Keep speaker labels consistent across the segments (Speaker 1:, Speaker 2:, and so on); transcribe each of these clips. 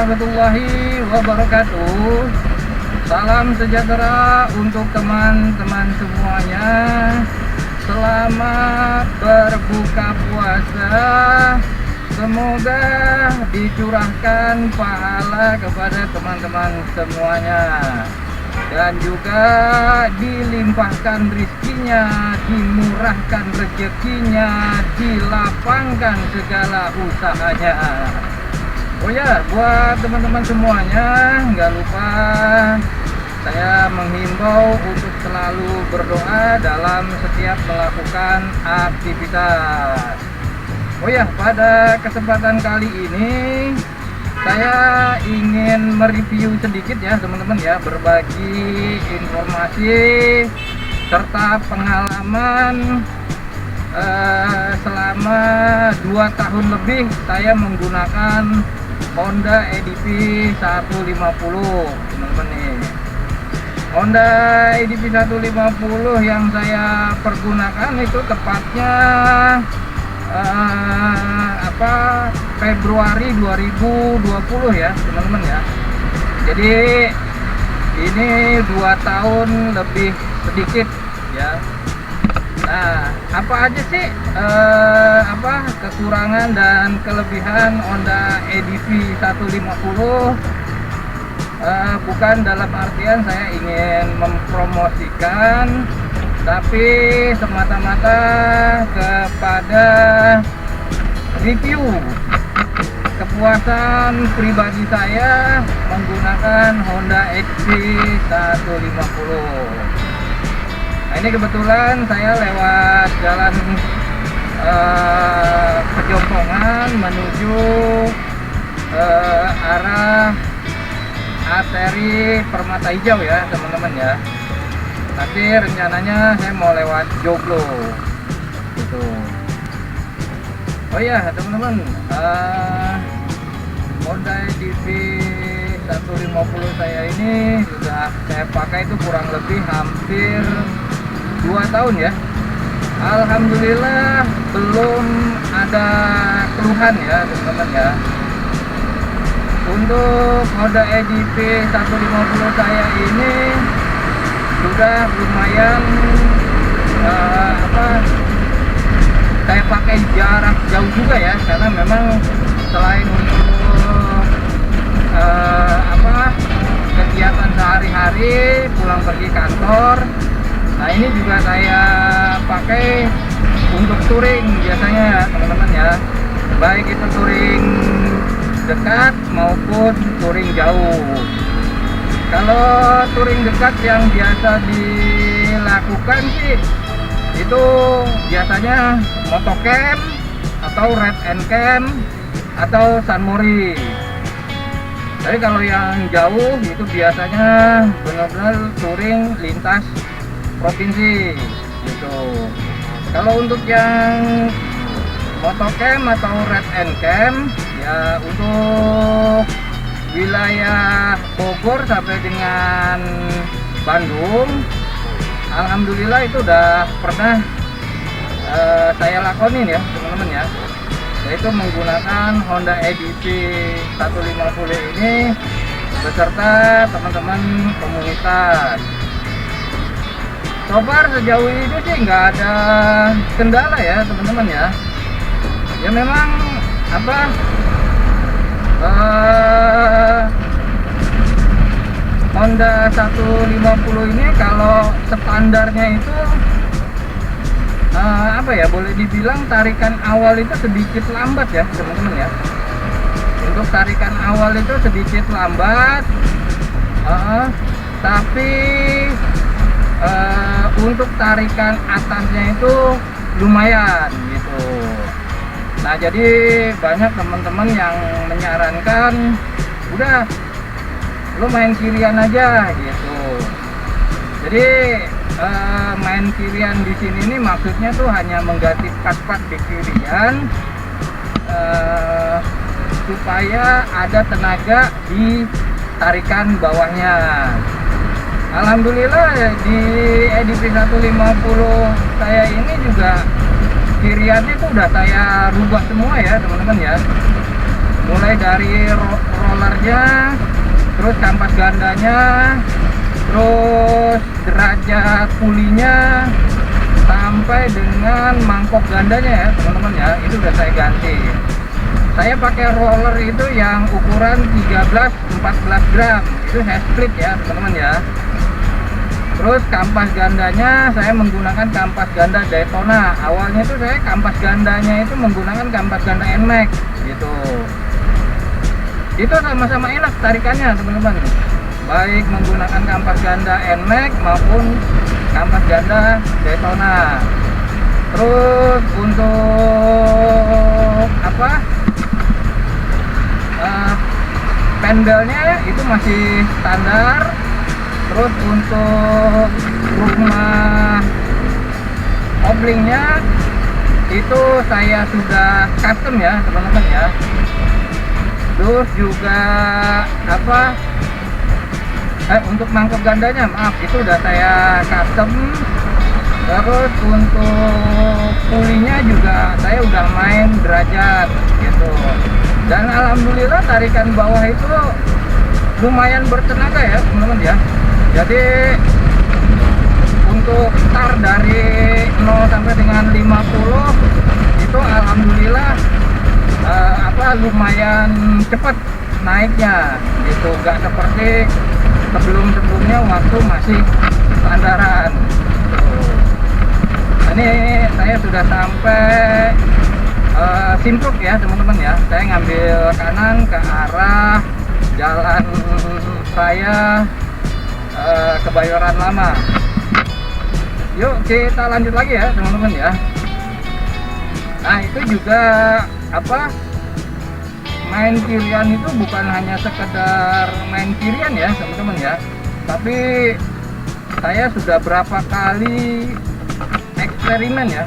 Speaker 1: warahmatullahi wabarakatuh. Salam sejahtera untuk teman-teman semuanya. Selamat berbuka puasa. Semoga dicurahkan pahala kepada teman-teman semuanya, dan juga dilimpahkan rizkinya, dimurahkan rezekinya, dilapangkan segala usahanya. Oh ya, buat teman-teman semuanya, nggak lupa saya menghimbau untuk selalu berdoa dalam setiap melakukan aktivitas. Oh ya, pada kesempatan kali ini saya ingin mereview sedikit ya teman-teman ya, berbagi informasi serta pengalaman selama 2 tahun lebih saya menggunakan Honda EDV 150 teman-teman nih. Honda EDV 150 yang saya pergunakan itu tepatnya Februari 2020 ya teman-teman ya. Jadi ini 2 tahun lebih sedikit ya. Nah, apa aja sih kekurangan dan kelebihan Honda EDV 150? Bukan dalam artian saya ingin mempromosikan, tapi semata-mata kepada review kepuasan pribadi saya menggunakan Honda EDV 150. Nah, ini kebetulan saya lewat jalan Pejompongan menuju arah arteri Permata Hijau ya teman-teman ya. Nanti rencananya saya mau lewat Joglo gitu. Oh ya teman-teman, Honda EDV 150 saya ini sudah saya pakai itu kurang lebih hampir 2 tahun ya. Alhamdulillah belum ada keluhan ya teman-teman ya. Untuk Honda EDV 150 saya ini sudah lumayan saya pakai jarak jauh juga ya, karena memang selain untuk kegiatan sehari-hari pulang pergi kantor, nah ini juga saya pakai untuk touring biasanya teman-teman ya, baik itu touring dekat maupun touring jauh. Kalau touring dekat yang biasa dilakukan sih itu biasanya motocamp atau red and camp atau sunmori. Tapi kalau yang jauh itu biasanya benar-benar touring lintas provinsi gitu. Kalau untuk yang motocamp atau red and camp ya untuk wilayah Bogor sampai dengan Bandung, alhamdulillah itu udah pernah saya lakonin ya teman-teman ya, yaitu menggunakan Honda EDV 150 ini beserta teman-teman komunitas. So far sejauh ini sih nggak ada kendala ya teman-teman ya. Ya memang Honda 150 ini kalau standarnya itu boleh dibilang tarikan awal itu sedikit lambat ya teman-teman ya. Untuk tarikan awal itu sedikit lambat, tapi untuk tarikan atasnya itu lumayan gitu. Nah jadi banyak teman-teman yang menyarankan udah lo main kirian aja gitu. Jadi main kirian di sini nih maksudnya tuh hanya mengganti part-part di kirian supaya ada tenaga di tarikan bawahnya. Alhamdulillah di EDV 150 saya ini juga kiriannya itu udah saya rubah semua ya teman-teman ya. Mulai dari rollernya, terus kampas gandanya, terus derajat pulinya, sampai dengan mangkok gandanya ya teman-teman ya, itu udah saya ganti. Saya pakai roller itu yang ukuran 13-14 gram, itu saya split ya teman-teman ya. Terus kampas gandanya saya menggunakan kampas ganda Daytona. Awalnya itu saya kampas gandanya itu menggunakan kampas ganda NMAX gitu. Itu sama-sama enak tarikannya teman-teman, baik menggunakan kampas ganda NMAX maupun kampas ganda Daytona. Terus untuk pendelnya itu masih standar. Terus untuk rumah oblingnya itu saya sudah custom ya teman-teman ya. Terus juga untuk mangkok gandanya maaf itu udah saya custom. Terus untuk pulinya juga saya udah main derajat gitu. Dan alhamdulillah tarikan bawah itu lumayan bertenaga ya teman-teman ya. Jadi untuk start dari 0 sampai dengan 50 itu alhamdulillah lumayan cepat naiknya gitu, nggak seperti sebelumnya waktu masih standaran. Ini saya sudah sampai Simpruk ya teman-teman ya. Saya ngambil kanan ke arah jalan raya Kebayoran Lama. Yuk kita lanjut lagi ya teman-teman ya. Nah itu juga main kirian itu bukan hanya sekedar main kirian ya teman-teman ya, tapi saya sudah berapa kali eksperimen ya,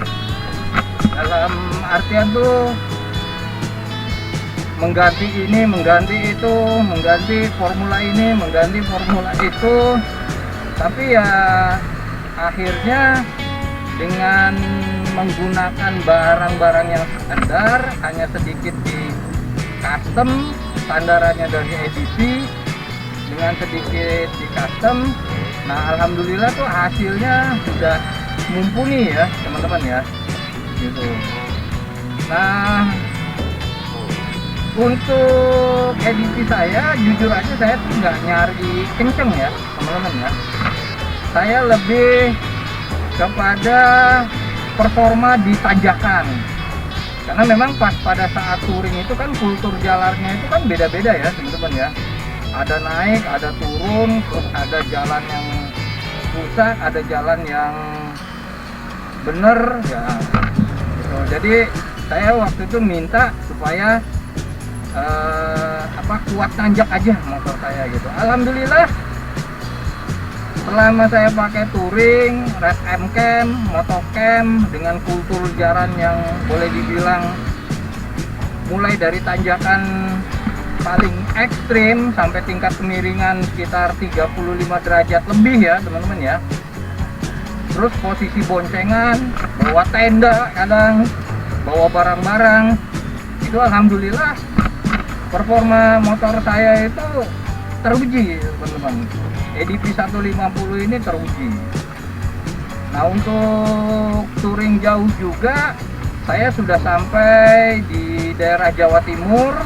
Speaker 1: dalam artian tuh mengganti ini, mengganti itu, mengganti formula ini, mengganti formula itu. Tapi ya akhirnya dengan menggunakan barang-barang yang standar, hanya sedikit di custom, standarannya dari edisi, dengan sedikit di custom. Nah alhamdulillah tuh hasilnya sudah mumpuni ya teman-teman ya gitu. Nah untuk edisi saya jujur aja saya tuh nggak nyari kenceng ya teman-teman ya. Saya lebih kepada performa di tanjakan, karena memang pas pada saat touring itu kan kultur jalannya itu kan beda-beda ya teman-teman ya. Ada naik, ada turun, terus ada jalan yang rusak, ada jalan yang bener ya gitu. Jadi saya waktu itu minta supaya kuat tanjak aja motor saya gitu. Alhamdulillah selama saya pakai touring, red M-cam, motocam dengan kultur jalan yang boleh dibilang mulai dari tanjakan paling ekstrim sampai tingkat kemiringan sekitar 35 derajat lebih ya teman-teman ya. Terus posisi boncengan, bawa tenda, kadang bawa barang-barang, itu alhamdulillah performa motor saya itu teruji teman-teman. EDP 150 ini teruji. Nah untuk touring jauh juga saya sudah sampai di daerah Jawa Timur.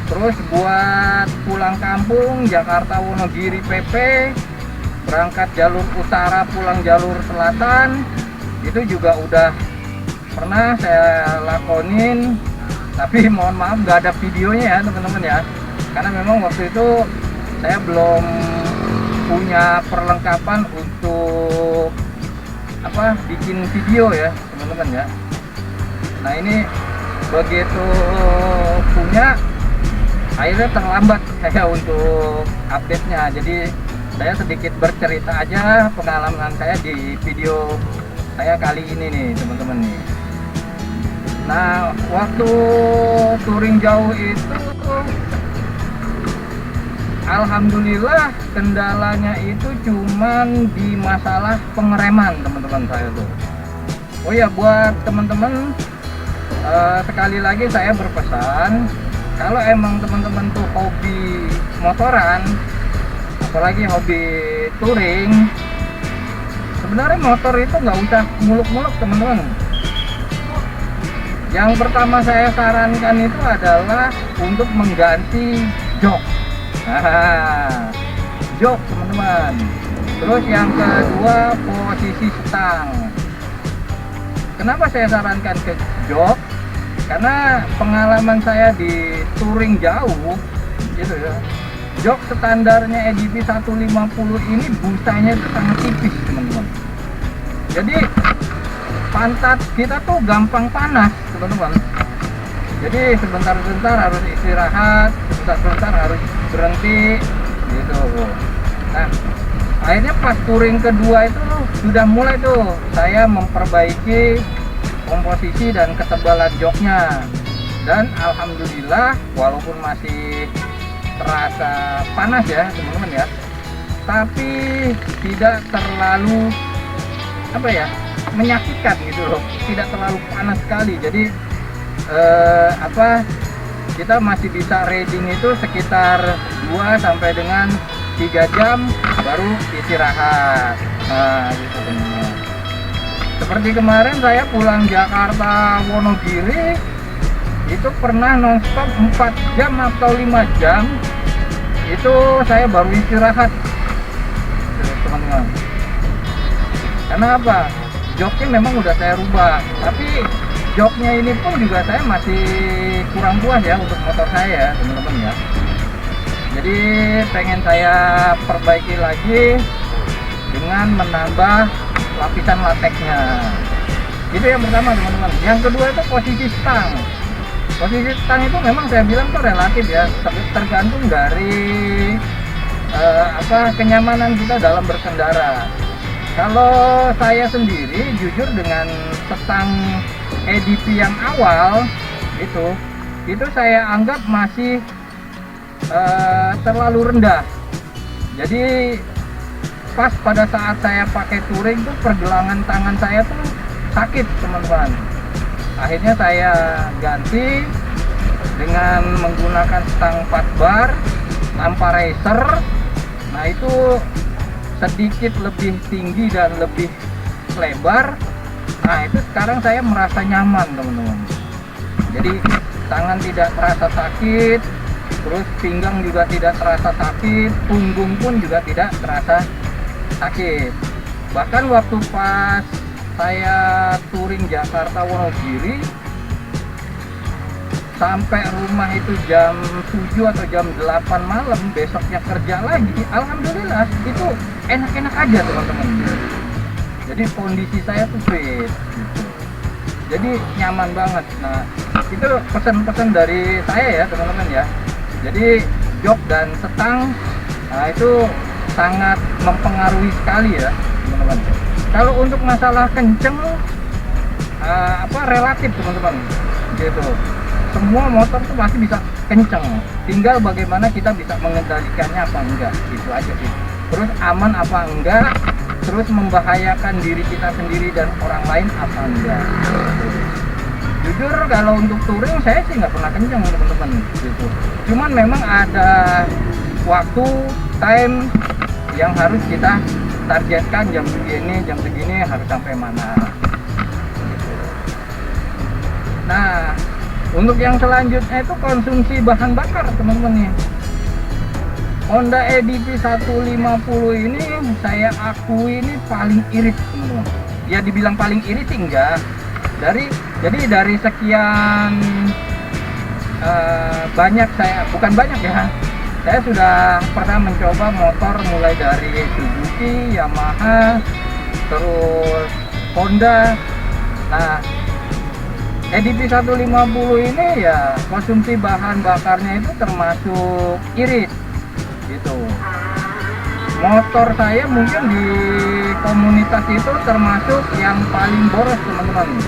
Speaker 1: Terus buat pulang kampung Jakarta Wonogiri PP, berangkat jalur utara pulang jalur selatan, itu juga udah pernah saya lakonin. Tapi mohon maaf nggak ada videonya ya teman-teman ya, karena memang waktu itu saya belum punya perlengkapan untuk bikin video ya teman-teman ya. Nah ini begitu punya, akhirnya terlambat saya untuk update-nya. Jadi saya sedikit bercerita aja pengalaman saya di video saya kali ini nih teman-teman nih. Nah waktu touring jauh itu alhamdulillah kendalanya itu cuman di masalah pengereman teman-teman saya tuh. Oh ya buat teman-teman sekali lagi saya berpesan, kalau emang teman-teman tuh hobi motoran, apalagi hobi touring, sebenarnya motor itu nggak usah muluk-muluk teman-teman. Yang pertama saya sarankan itu adalah untuk mengganti jok. Nah, jok teman-teman. Terus yang kedua posisi stang. Kenapa saya sarankan ke jok? Karena pengalaman saya di touring jauh gitu ya, jok standarnya EDP 150 ini busanya itu sangat tipis teman-teman. Jadi pantat kita tuh gampang panas teman-teman. Jadi sebentar-sebentar harus istirahat, sebentar-sebentar harus berhenti gitu. Nah, akhirnya pas touring kedua itu sudah mulai tuh saya memperbaiki komposisi dan ketebalan joknya, dan alhamdulillah walaupun masih terasa panas ya teman-teman ya, tapi tidak terlalu menyakitkan gitu loh, tidak terlalu panas sekali. Jadi kita masih bisa riding itu sekitar 2 sampai dengan 3 jam baru istirahat. Nah gitu teman-teman. Seperti kemarin saya pulang Jakarta Wonogiri itu pernah nonstop 4 jam atau 5 jam itu saya baru istirahat teman-teman. Karena apa? Joknya memang udah saya rubah, tapi joknya ini pun juga saya masih kurang puas ya untuk motor saya teman-teman ya. Jadi pengen saya perbaiki lagi dengan menambah lapisan lateksnya. Itu yang pertama teman-teman. Yang kedua itu posisi stang. Posisi stang itu memang saya bilang tuh relatif ya, tergantung dari kenyamanan kita dalam berkendara. Kalau saya sendiri jujur dengan stang EDP yang awal itu saya anggap masih terlalu rendah. Jadi pas pada saat saya pakai touring tuh pergelangan tangan saya tuh sakit teman-teman. Akhirnya saya ganti dengan menggunakan stang 4 bar tanpa racer. Nah itu sedikit lebih tinggi dan lebih lebar. Nah itu sekarang saya merasa nyaman teman-teman. Jadi tangan tidak terasa sakit, terus pinggang juga tidak terasa sakit, punggung pun juga tidak terasa sakit. Bahkan waktu pas saya touring Jakarta Wonogiri sampai rumah itu jam 7 atau jam 8 malam, besoknya kerja lagi, alhamdulillah itu enak-enak aja teman-teman. Jadi kondisi saya tuh fit gitu. Jadi nyaman banget. Nah itu pesan-pesan dari saya ya teman-teman ya. Jadi jok dan stang, nah itu sangat mempengaruhi sekali ya teman-teman. Kalau untuk masalah kenceng relatif teman-teman gitu. Semua motor tuh pasti bisa kenceng, tinggal bagaimana kita bisa mengendalikannya apa enggak, gitu aja sih. Terus aman apa enggak, terus membahayakan diri kita sendiri dan orang lain apa enggak. Jujur kalau untuk touring saya sih nggak pernah kenceng teman-teman gitu. Cuman memang ada waktu, time yang harus kita targetkan, jam segini harus sampai mana gitu. Nah untuk yang selanjutnya itu konsumsi bahan bakar teman-teman nih. Honda EDP 150 ini saya akui ini paling irit teman-teman. Ya dibilang paling irit sih enggak. Jadi dari sekian banyak bukan banyak ya. Saya sudah pernah mencoba motor mulai dari Suzuki, Yamaha, terus Honda. Nah EDP 150 ini ya konsumsi bahan bakarnya itu termasuk irit gitu. Motor saya mungkin di komunitas itu termasuk yang paling boros teman-teman,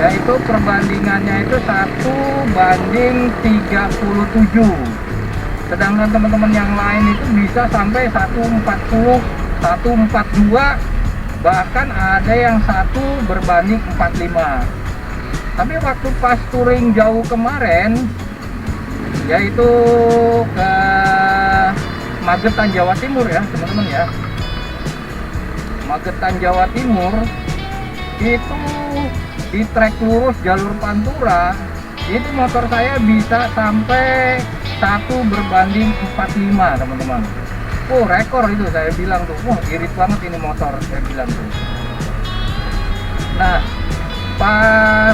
Speaker 1: yaitu perbandingannya itu 1:37, sedangkan teman-teman yang lain itu bisa sampai 1:40, 1:42, bahkan ada yang 1:45. Tapi waktu pas touring jauh kemarin yaitu ke Magetan Jawa Timur ya teman-teman ya. Magetan Jawa Timur itu di trek lurus jalur Pantura itu motor saya bisa sampai 1:45 teman-teman. Rekor itu saya bilang tuh, irit banget ini motor saya bilang tuh. Nah pas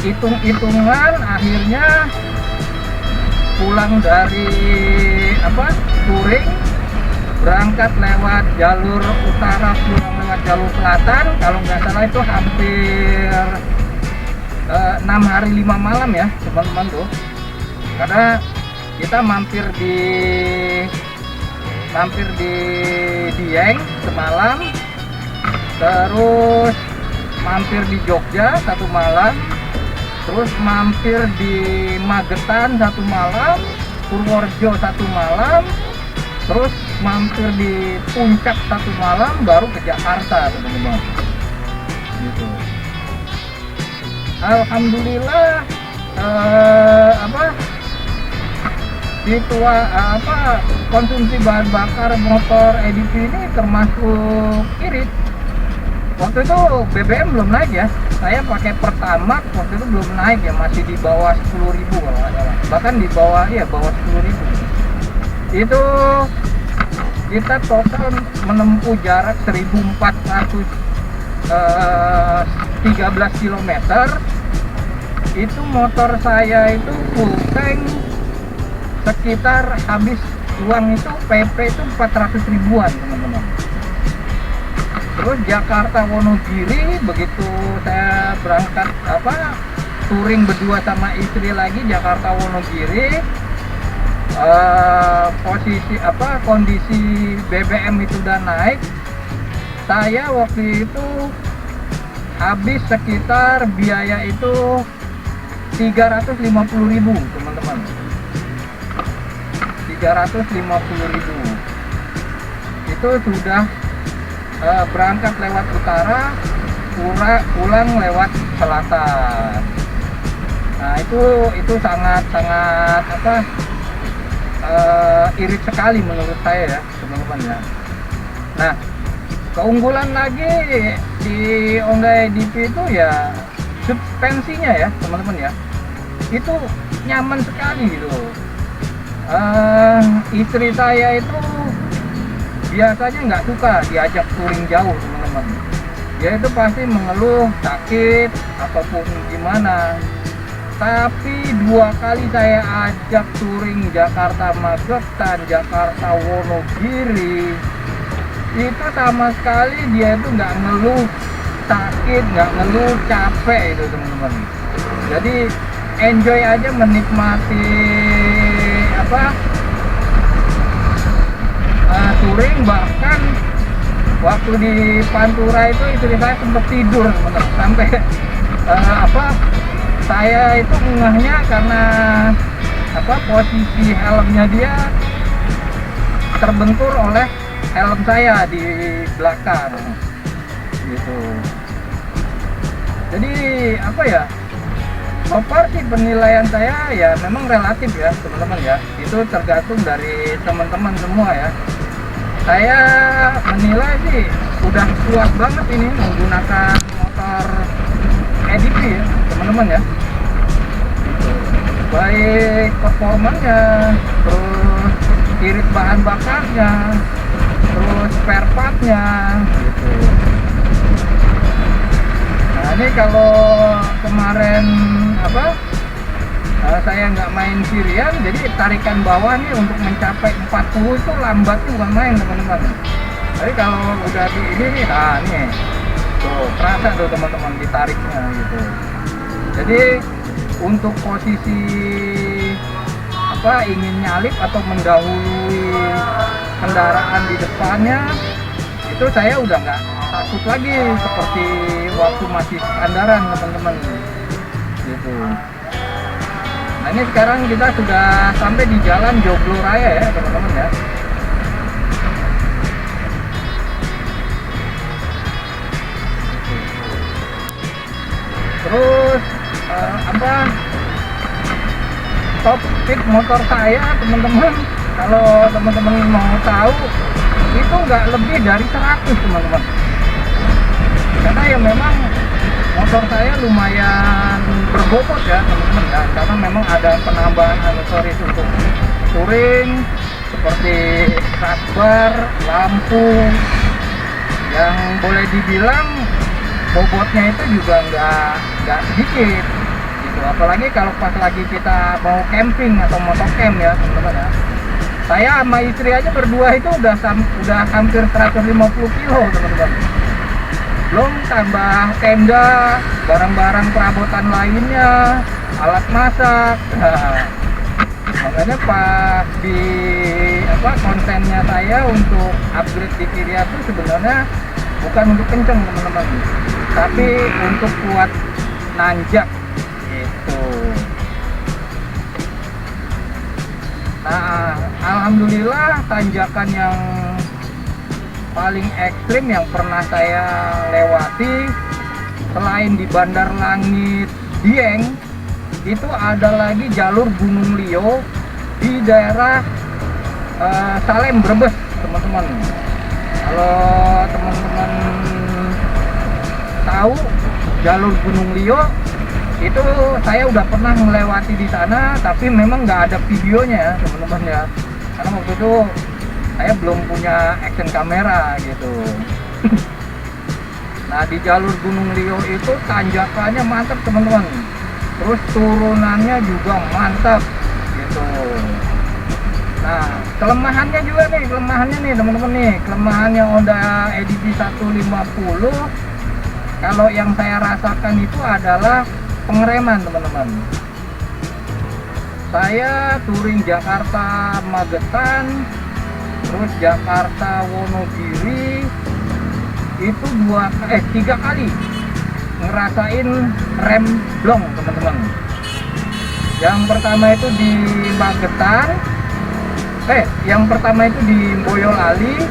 Speaker 1: hitung-hitungan akhirnya pulang dari touring, berangkat lewat jalur utara, pulang lewat jalur selatan, kalau nggak salah itu hampir 6 hari 5 malam ya teman-teman tuh, karena kita mampir di Dieng semalam, terus mampir di Jogja 1 malam, terus mampir di Magetan 1 malam, Purworejo 1 malam, terus mampir di Puncak 1 malam, baru ke Jakarta teman-teman gitu. Alhamdulillah konsumsi bahan bakar motor EDP ini termasuk irit. Waktu itu BBM belum naik ya, saya pakai Pertamax waktu itu belum naik ya, masih di bawah 10.000 kalau nggak salah, bahkan di bawah 10.000. Itu kita total menempuh jarak 1.413 km. Itu motor saya itu full tank sekitar habis uang itu PP itu 400 ribuan teman-teman. Terus Jakarta Wonogiri, begitu saya berangkat touring berdua sama istri lagi Jakarta Wonogiri, kondisi BBM itu udah naik. Saya waktu itu habis sekitar biaya itu 350.000 teman-teman, 350.000. Itu sudah berangkat lewat utara, pulang lewat selatan. Nah itu sangat irit sekali menurut saya ya teman-teman ya. Nah keunggulan lagi di Honda EDP itu ya suspensinya ya teman-teman ya, itu nyaman sekali gitu. Istri saya itu biasanya nggak suka diajak touring jauh teman-teman, dia itu pasti mengeluh sakit ataupun gimana. Tapi 2 kali saya ajak touring Jakarta Magetan, Jakarta Wonogiri, itu sama sekali dia itu nggak ngeluh sakit, nggak ngeluh capek itu teman-teman. Jadi enjoy aja menikmati touring. Bahkan waktu di Pantura itu istri saya sempat tidur teman-teman, sampai saya itu ngehnya karena posisi helmnya dia terbentur oleh helm saya di belakang gitu. Jadi so far sih penilaian saya ya memang relatif ya teman-teman ya, itu tergantung dari teman-teman semua ya. Saya menilai sih udah puas banget ini menggunakan motor EDP ya teman-teman ya, baik performanya, terus irit bahan bakarnya, terus spare partnya gitu. Nah ini kalau kemarin saya nggak main Sirian, jadi tarikan bawah nih untuk mencapai 40 itu lambatnya bukan main teman-teman. Tapi kalau udah di ini nih, nah nih tuh terasa tuh teman-teman ditariknya gitu. Jadi untuk posisi ingin nyalip atau mendahului kendaraan di depannya, itu saya udah nggak takut lagi seperti waktu masih standaran teman-teman gitu. Nah ini sekarang kita sudah sampai di jalan Joglo Raya ya teman-teman ya. Terus top speed motor saya teman-teman, kalau teman-teman mau tahu, itu nggak lebih dari 100 teman-teman. Karena ya memang motor saya lumayan berbobot ya teman-teman ya, karena memang ada penambahan aksesoris untuk touring seperti kasbar, lampu, yang boleh dibilang bobotnya itu juga nggak sedikit gitu. Apalagi kalau pas lagi kita mau camping atau motocamp ya teman-teman ya. Saya sama istri aja berdua itu udah hampir 150 kilo teman-teman. Belum tambah tenda, barang-barang perabotan lainnya, alat masak. Nah, makanya pas di kontennya saya untuk upgrade di Kiria itu sebenarnya bukan untuk kenceng teman-teman, tapi untuk kuat nanjak gitu. Nah, alhamdulillah tanjakan yang paling ekstrim yang pernah saya lewati selain di Bandar Langit Dieng, itu ada lagi jalur Gunung Lio di daerah Salem Brebes teman-teman. Kalau teman-teman tahu jalur Gunung Lio itu saya udah pernah melewati di sana, tapi memang nggak ada videonya ya teman-teman ya, karena waktu itu saya belum punya action kamera gitu. Nah, di jalur Gunung Lio itu tanjakannya mantap teman-teman, terus turunannya juga mantap gitu. Nah, kelemahannya nih teman-teman nih, kelemahannya Honda EDV 150 kalau yang saya rasakan itu adalah pengereman teman-teman. Saya touring Jakarta Magetan, terus Jakarta Wonogiri, itu 3 kali ngerasain rem blong teman-teman. Yang pertama itu di Magetan, yang pertama itu di Boyolali,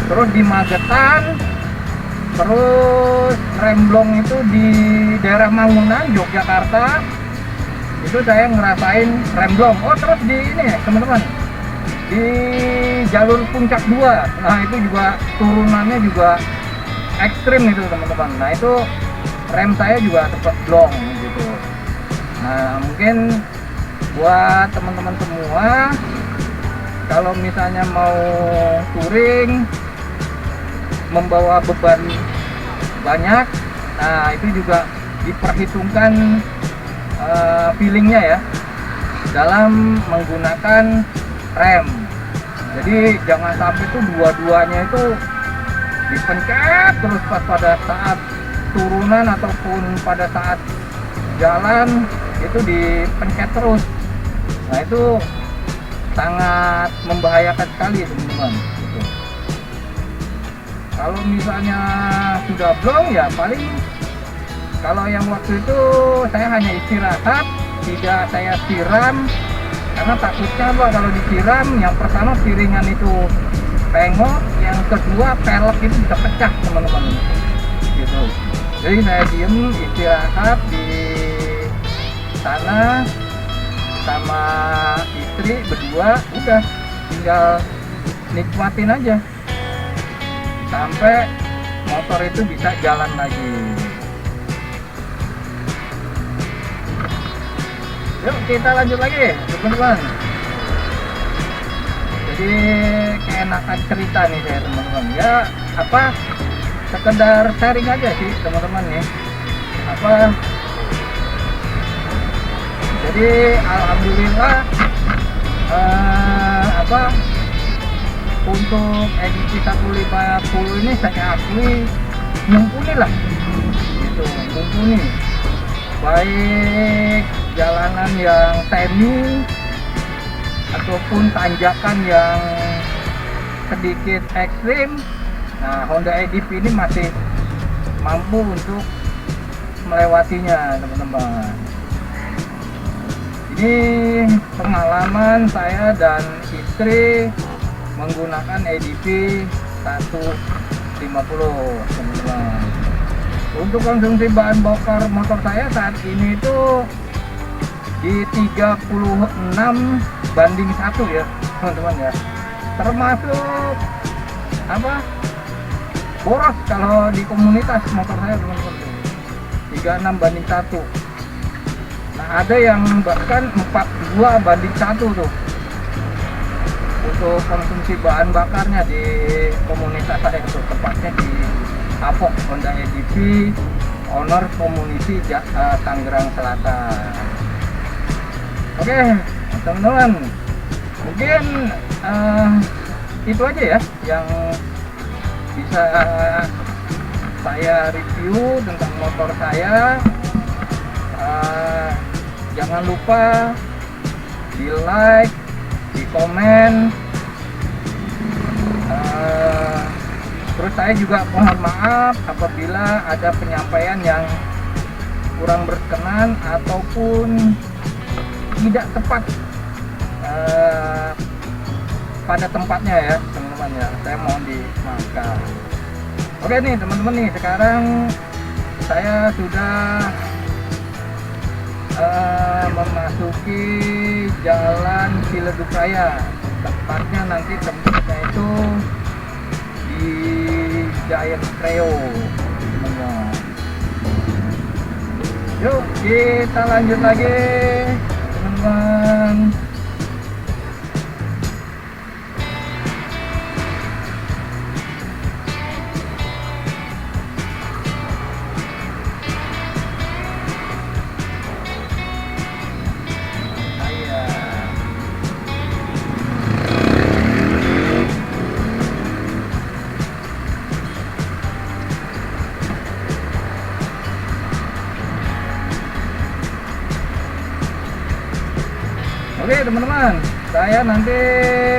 Speaker 1: terus di Magetan, terus rem blong itu di daerah Mangunan, Yogyakarta. Itu saya ngerasain rem blong. Oh, terus di ini teman-teman, di jalur Puncak 2. Nah, itu juga turunannya juga ekstrim itu teman-teman. Nah, itu rem saya juga sempat blong gitu. Nah, mungkin buat teman-teman semua, kalau misalnya mau touring membawa beban banyak, nah itu juga diperhitungkan feelingnya ya dalam menggunakan rem. Jadi jangan sampai tuh dua-duanya itu dipencet terus pas pada saat turunan ataupun pada saat jalan itu dipencet terus. Nah, itu sangat membahayakan sekali teman-teman gitu. Kalau misalnya sudah blong ya paling, kalau yang waktu itu saya hanya istirahat, tidak saya siram, karena takutnya Pak kalau disiram, yang pertama piringan itu pengok, yang kedua pelek itu bisa pecah teman-teman gitu. Jadi saya diem istirahat di sana sama istri berdua, udah tinggal nikmatin aja sampai motor itu bisa jalan lagi. Yuk kita lanjut lagi teman-teman. Jadi keenakan cerita nih saya teman-teman ya, sekedar sharing aja sih teman-teman nih. Jadi alhamdulillah untuk edisi 150 ini saya akui mumpuni lah gitu, mumpuni. Baik jalanan yang semi ataupun tanjakan yang sedikit ekstrim, nah Honda EDV ini masih mampu untuk melewatinya teman-teman. Ini pengalaman saya dan istri menggunakan EDV 150 teman-teman. Untuk konsumsi bahan bakar motor saya saat ini itu di 36:1 ya teman-teman ya, termasuk apa boros kalau di komunitas motor saya teman-teman, 36:1. Nah ada yang bahkan 42:1 tuh untuk konsumsi bahan bakarnya di komunitas saya itu, tepatnya di Apok Honda EDV Owner Community Tangerang Selatan. Oke teman-teman, mungkin itu aja ya yang bisa saya review tentang motor saya. Jangan lupa di like, di komen. Terus saya juga mohon maaf apabila ada penyampaian yang kurang berkenan ataupun tidak tepat pada tempatnya ya teman-teman ya, saya mohon dimaafkan. Oke nih teman-teman nih, sekarang saya sudah memasuki Jalan Ciledug Raya, tepatnya nanti tempatnya itu di Giant Treo teman-teman. Yuk kita lanjut lagi teman-teman. Oke teman-teman, saya nanti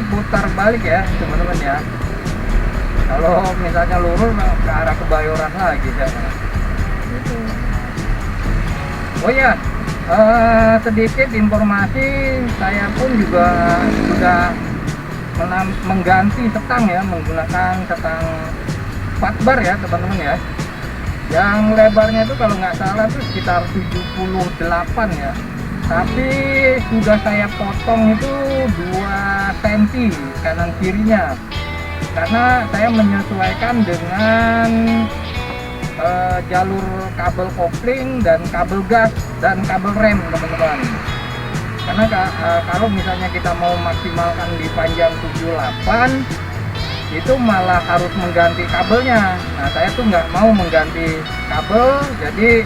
Speaker 1: putar balik ya teman-teman ya. Kalau misalnya lurus ke arah Kebayoran lagi saya. Gitu. Oh ya, sedikit informasi, saya pun juga sudah mengganti setang ya, menggunakan setang fatbar ya teman-teman ya. Yang lebarnya itu kalau nggak salah tuh sekitar 78 ya. Tapi sudah saya potong itu 2 cm kanan kirinya, karena saya menyesuaikan dengan jalur kabel kopling dan kabel gas dan kabel rem teman-teman. Karena kalau misalnya kita mau maksimalkan di panjang 78 itu malah harus mengganti kabelnya. Nah saya tuh nggak mau mengganti kabel, jadi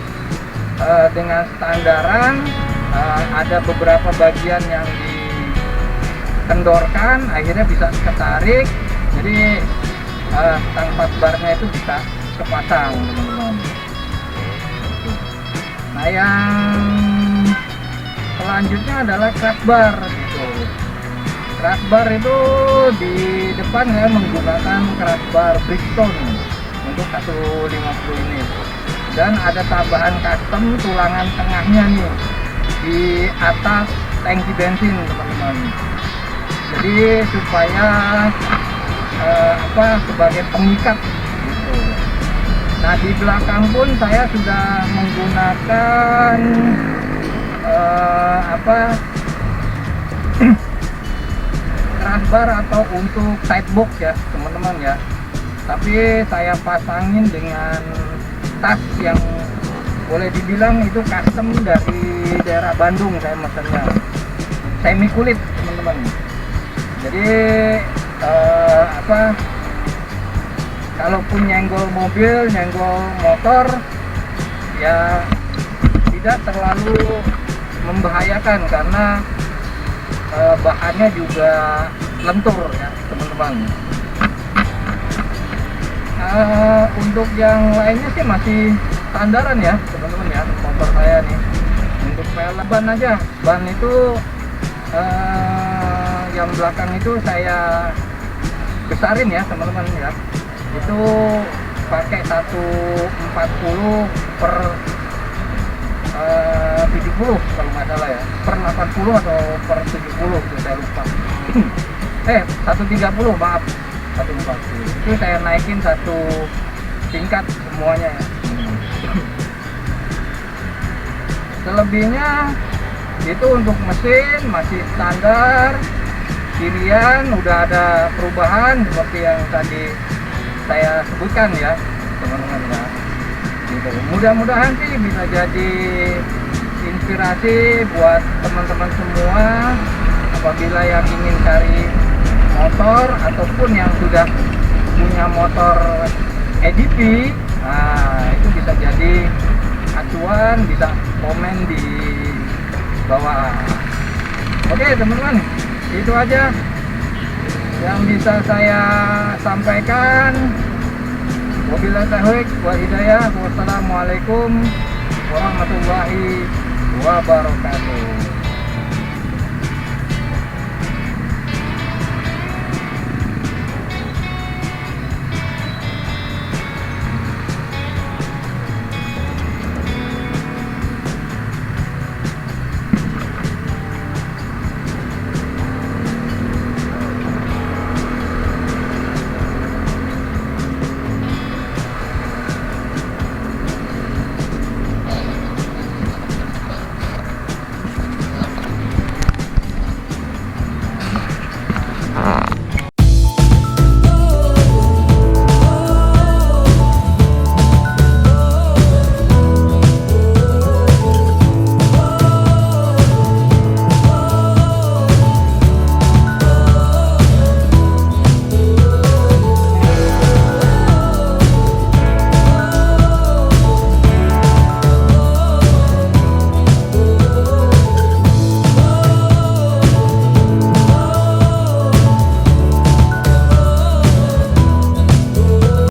Speaker 1: dengan standaran ada beberapa bagian yang dikendorkan, akhirnya bisa ketarik, jadi stang fatbarnya itu bisa kepasang teman-teman. Nah yang selanjutnya adalah crossbar gitu. Crossbar itu di depan ya menggunakan crossbar Bridgestone untuk 150 ini, dan ada tambahan custom tulangan tengahnya nih di atas tangki bensin teman-teman, jadi supaya sebagai pengikat gitu. Nah di belakang pun saya sudah menggunakan crossbar atau untuk sidebox ya teman-teman ya, tapi saya pasangin dengan tas yang boleh dibilang itu custom dari daerah Bandung, saya mesennya semi kulit teman-teman. Jadi kalaupun nyenggol mobil, nyenggol motor ya tidak terlalu membahayakan karena bahannya juga lentur ya teman-teman. Untuk yang lainnya sih masih standaran ya teman-teman ya, motor saya nih. Untuk ban aja, ban itu yang belakang itu saya besarin ya teman-teman ya, itu pakai 140 per 70 kalau nggak salah ya, per 80 atau per 70 saya lupa. 130 maaf, 140 itu saya naikin 1 tingkat semuanya ya. Selebihnya Itu untuk mesin masih standar. Kirian udah ada perubahan seperti yang tadi saya sebutkan ya teman-teman ya. Gitu. Mudah-mudahan sih bisa jadi inspirasi buat teman-teman semua apabila yang ingin cari motor ataupun yang sudah punya motor EDV. Nah, itu bisa jadi acuan, bisa komen di bawah. Oke teman-teman, itu aja yang bisa saya sampaikan. Wabillahi taufiq wal hidayah. Wassalamualaikum warahmatullahi wabarakatuh.